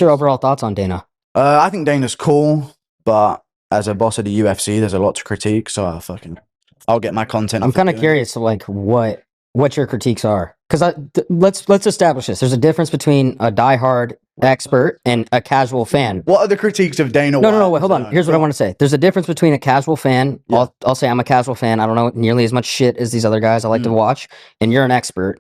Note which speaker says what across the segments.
Speaker 1: your overall thoughts on Dana?
Speaker 2: I think Dana's cool, but as a boss of the UFC, there's a lot to critique. So I'll get my content.
Speaker 1: I'm kind of curious, like what your critiques are, because let's establish this. There's a difference between a diehard expert and a casual fan.
Speaker 2: What are the critiques of Dana?
Speaker 1: No, wait, hold on. Here's what I want to say. There's a difference between a casual fan. Yeah. I'll say I'm a casual fan. I don't know nearly as much shit as these other guys I like to watch, and you're an expert.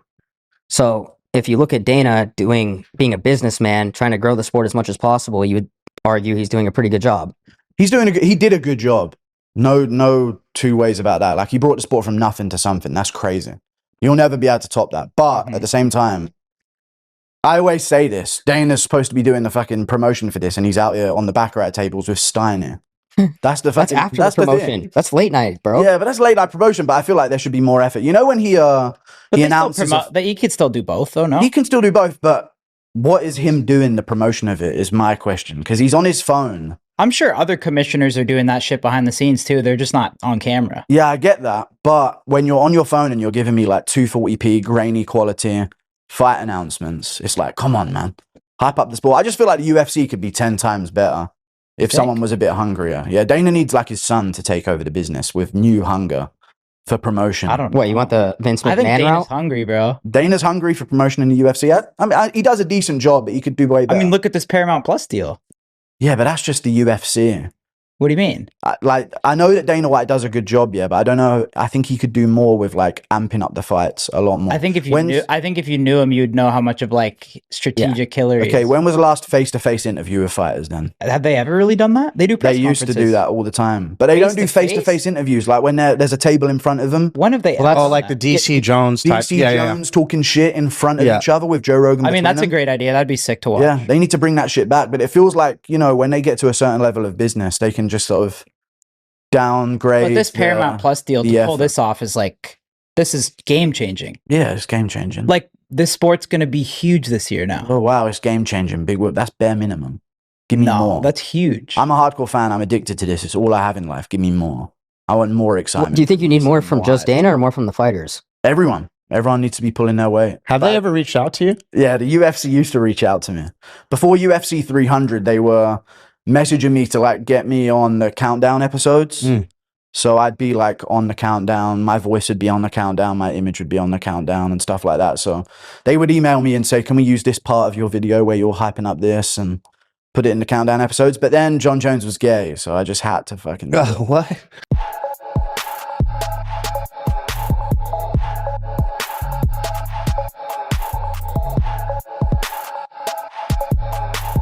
Speaker 1: So if you look at Dana being a businessman, trying to grow the sport as much as possible, you would argue he's doing a pretty good job.
Speaker 2: He did a good job. No two ways about that. Like, he brought the sport from nothing to something. That's crazy. You'll never be able to top that. But at the same time, I always say this. Dana's supposed to be doing the fucking promotion for this, and he's out here on the baccarat tables with Steiner. That's the fucking...
Speaker 1: That's after the promotion. That's late night, bro.
Speaker 2: Yeah, but that's late night promotion, but I feel like there should be more effort. You know when he announces...
Speaker 3: He could still do both, though, no?
Speaker 2: He can still do both, but what is him doing the promotion of it is my question, because he's on his phone.
Speaker 3: I'm sure other commissioners are doing that shit behind the scenes, too. They're just not on camera.
Speaker 2: Yeah, I get that, but when you're on your phone and you're giving me like 240p, grainy quality fight announcements, it's like, come on, man. Hype up the sport. I just feel like the UFC could be 10 times better if someone was a bit hungrier. Yeah, Dana needs like his son to take over the business with new hunger for promotion.
Speaker 3: I don't know.
Speaker 1: What, you want the Vince McMahon
Speaker 3: I think Dana's
Speaker 1: route?
Speaker 3: hungry, bro.
Speaker 2: Dana's hungry for promotion in the UFC. I mean, he does a decent job, but he could do way better.
Speaker 3: I mean, look at this Paramount Plus deal.
Speaker 2: Yeah, but that's just the UFC.
Speaker 3: What do you mean?
Speaker 2: I know that Dana White does a good job, yeah, but I don't know. I think he could do more with like amping up the fights a lot more.
Speaker 3: I think if you knew him, you'd know how much of like strategic killer he is.
Speaker 2: Okay, when was the last face-to-face interview with fighters then?
Speaker 3: Have they ever really done that? They do press conferences.
Speaker 2: They used to do that all the time. But they don't do face-to-face interviews, like when there's a table in front of them.
Speaker 3: When have they
Speaker 4: like the DC Jones type.
Speaker 2: DC Jones talking shit in front of each other with Joe Rogan.
Speaker 3: I mean, that's a great idea. That'd be sick to watch.
Speaker 2: Yeah, they need to bring that shit back. But it feels like, you know, when they get to a certain level of business, they can just sort of downgrade.
Speaker 3: But this Paramount Plus deal to pull this off is like, this is game changing.
Speaker 2: Yeah, it's game changing.
Speaker 3: Like, this sport's going to be huge this year now.
Speaker 2: Oh, wow, it's game changing. Big whoop. That's bare minimum. Give me more.
Speaker 3: That's huge.
Speaker 2: I'm a hardcore fan. I'm addicted to this. It's all I have in life. Give me more. I want more excitement.
Speaker 1: Do you think you need more from just Dana or more from the fighters?
Speaker 2: Everyone needs to be pulling their weight.
Speaker 4: Have they ever reached out to you?
Speaker 2: Yeah, the UFC used to reach out to me. Before UFC 300, they were messaging me to like get me on the countdown episodes. So I'd be like on the countdown, my voice would be on the countdown, my image would be on the countdown and stuff like that. So they would email me and say, can we use this part of your video where you're hyping up this and put it in the countdown episodes? But then John Jones was gay, so I just had to fucking...
Speaker 4: What?